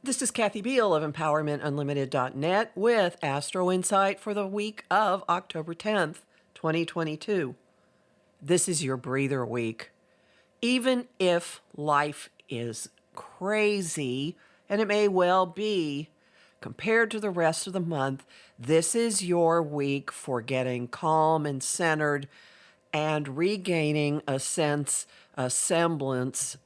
This is Kathy Biehl of EmpowermentUnlimited.net with Astro-Insight for the week of October 10th, 2022. This is your breather week. Even if life is crazy, and it may well be, compared to the rest of the month, this is your week for getting calm and centered and regaining a semblance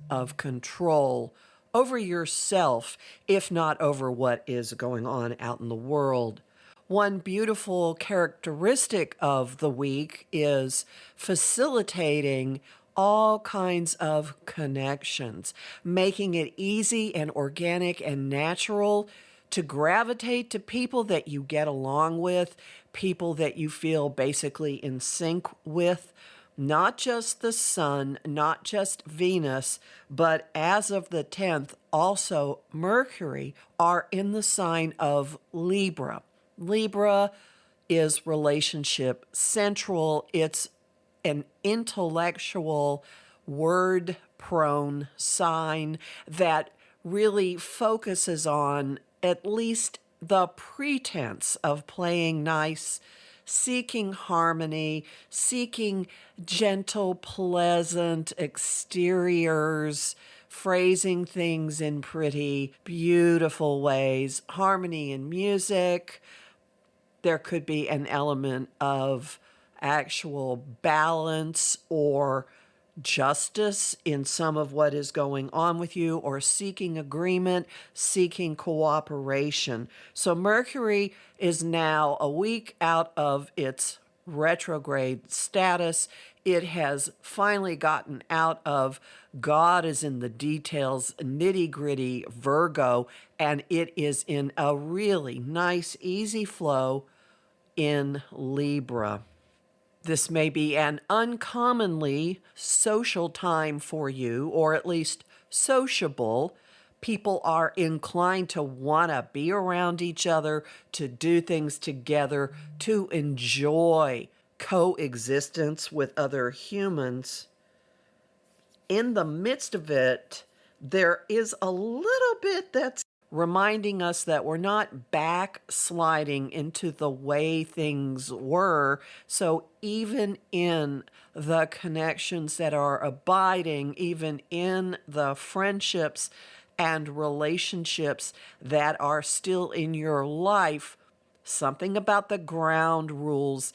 of control over yourself, if not over what is going on out in the world. One beautiful characteristic of the week is facilitating all kinds of connections, making it easy and organic and natural to gravitate to people that you get along with, people that you feel basically in sync with. Not just the sun, not just Venus, but as of the 10th, also Mercury are in the sign of Libra. Libra is relationship central. It's an intellectual, word-prone sign that really focuses on at least the pretense of playing nice, seeking harmony, seeking gentle, pleasant exteriors, phrasing things in pretty, beautiful ways, harmony in music. There could be an element of actual balance or justice in some of what is going on with you, or seeking agreement, seeking cooperation. So Mercury is now a week out of its retrograde status. It has finally gotten out of God is in the details, nitty-gritty Virgo, and it is in a really nice, easy flow in Libra. This may be an uncommonly social time for you, or at least sociable. People are inclined to want to be around each other, to do things together, to enjoy coexistence with other humans. In the midst of it, there is a little bit that's reminding us that we're not backsliding into the way things were. So even in the connections that are abiding, even in the friendships and relationships that are still in your life, something about the ground rules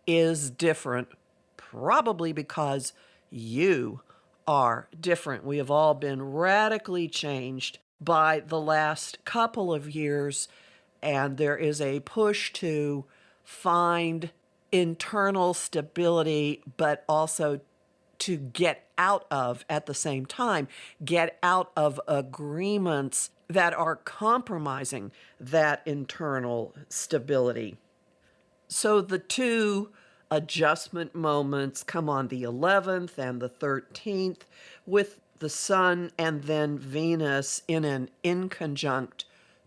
is different, probably because you are different. We have all been radically changed by the last couple of years, and there is a push to find internal stability, but also to get out of, at the same time, get out of agreements that are compromising that internal stability. So the two adjustment moments come on the 11th and the 13th, with the Sun and then Venus in an inconjunct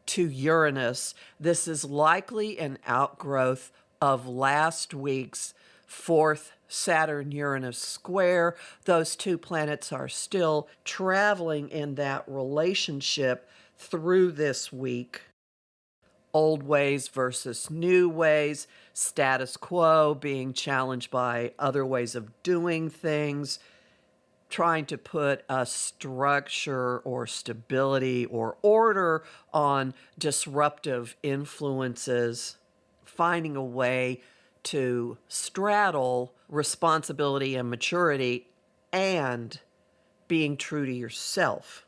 to Uranus. This is likely an outgrowth of last week's fourth Saturn-Uranus square. Those two planets are still traveling in that relationship through this week. Old ways versus new ways, status quo being challenged by other ways of doing things, trying to put a structure or stability or order on disruptive influences, finding a way to straddle responsibility and maturity and being true to yourself.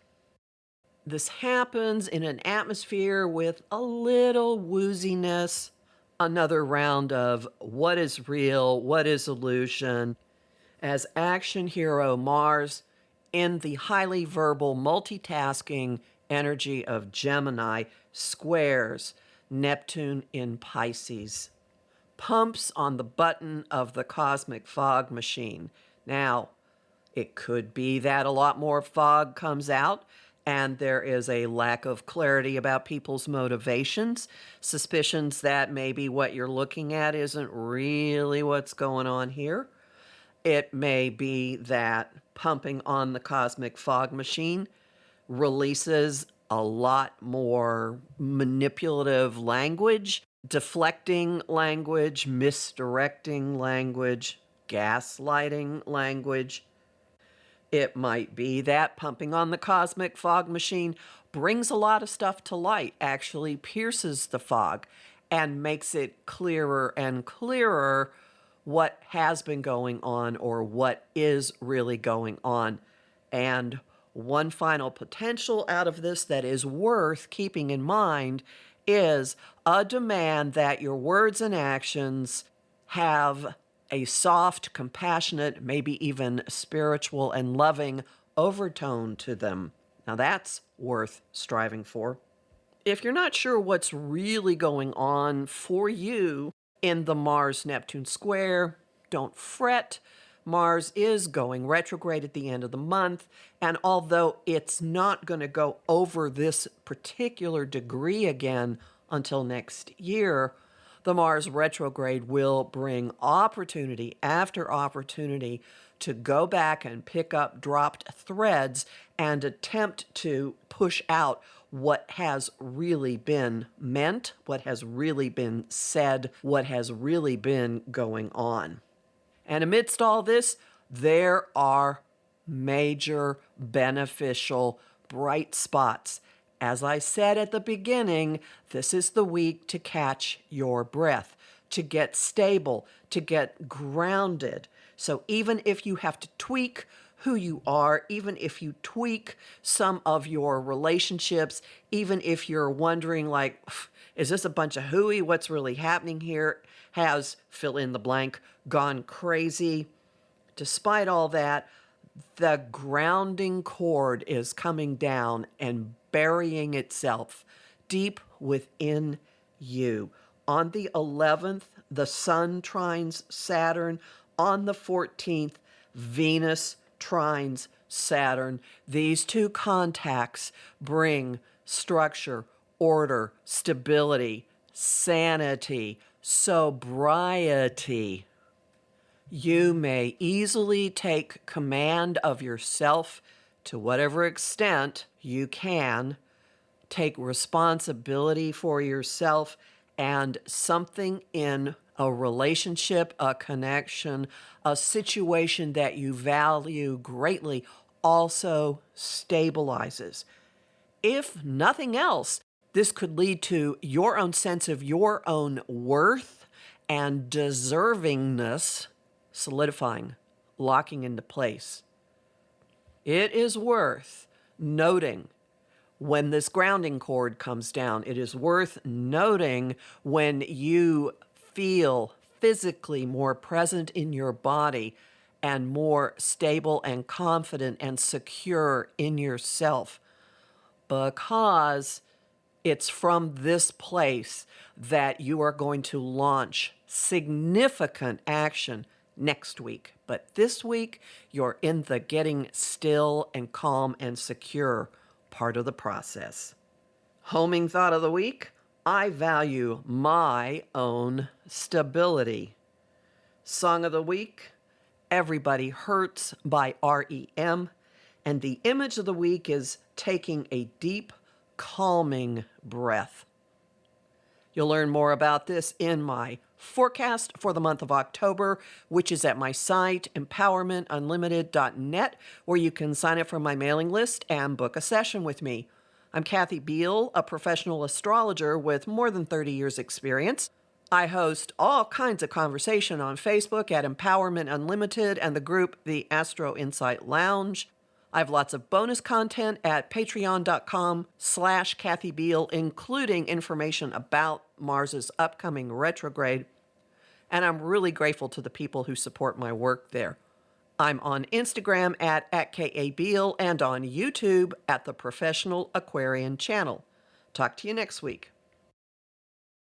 This happens in an atmosphere with a little wooziness, another round of what is real, what is illusion, as action hero Mars in the highly verbal multitasking energy of Gemini squares Neptune in Pisces, pumps on the button of the cosmic fog machine. Now, it could be that a lot more fog comes out and there is a lack of clarity about people's motivations, suspicions that maybe what you're looking at isn't really what's going on here. It may be that pumping on the cosmic fog machine releases a lot more manipulative language, deflecting language, misdirecting language, gaslighting language. It might be that pumping on the cosmic fog machine brings a lot of stuff to light, actually pierces the fog and makes it clearer and clearer what has been going on or what is really going on. And one final potential out of this that is worth keeping in mind is a demand that your words and actions have a soft, compassionate, maybe even spiritual and loving overtone to them. Now that's worth striving for. If you're not sure what's really going on for you in the Mars-Neptune square, don't fret. Mars is going retrograde at the end of the month, and although it's not going to go over this particular degree again until next year, the Mars retrograde will bring opportunity after opportunity to go back and pick up dropped threads and attempt to push out what has really been meant, what has really been said, what has really been going on. And amidst all this, there are major beneficial bright spots. As I said at the beginning, this is the week to catch your breath, to get stable, to get grounded. So even if you have to tweak who you are, even if you tweak some of your relationships, even if you're wondering like, is this a bunch of hooey? What's really happening here? Has, fill in the blank, gone crazy? Despite all that, the grounding cord is coming down and burying itself deep within you. On the 11th, the Sun trines Saturn. On the 14th, Venus trines Saturn. These two contacts bring structure, order, stability, sanity, sobriety. You may easily take command of yourself to whatever extent you can. Take responsibility for yourself, and something in a relationship, a connection, a situation that you value greatly also stabilizes. If nothing else, this could lead to your own sense of your own worth and deservingness solidifying, locking into place. It is worth noting when this grounding cord comes down. It is worth noting when you feel physically more present in your body and more stable and confident and secure in yourself, because it's from this place that you are going to launch significant action next week. But this week, you're in the getting still and calm and secure part of the process. Homing thought of the week: I value my own stability. Song of the week: Everybody Hurts by REM. And the image of the week is taking a deep, calming breath. You'll learn more about this in my forecast for the month of October, which is at my site, empowermentunlimited.net, where you can sign up for my mailing list and book a session with me. I'm Kathy Biehl, a professional astrologer with more than 30 years' experience. I host all kinds of conversation on Facebook at Empowerment Unlimited and the group The Astro-Insight Lounge. I have lots of bonus content at patreon.com/Kathy Biehl, including information about Mars's upcoming retrograde. And I'm really grateful to the people who support my work there. I'm on Instagram at @KABiehl and on YouTube at the Professional Aquarian Channel. Talk to you next week.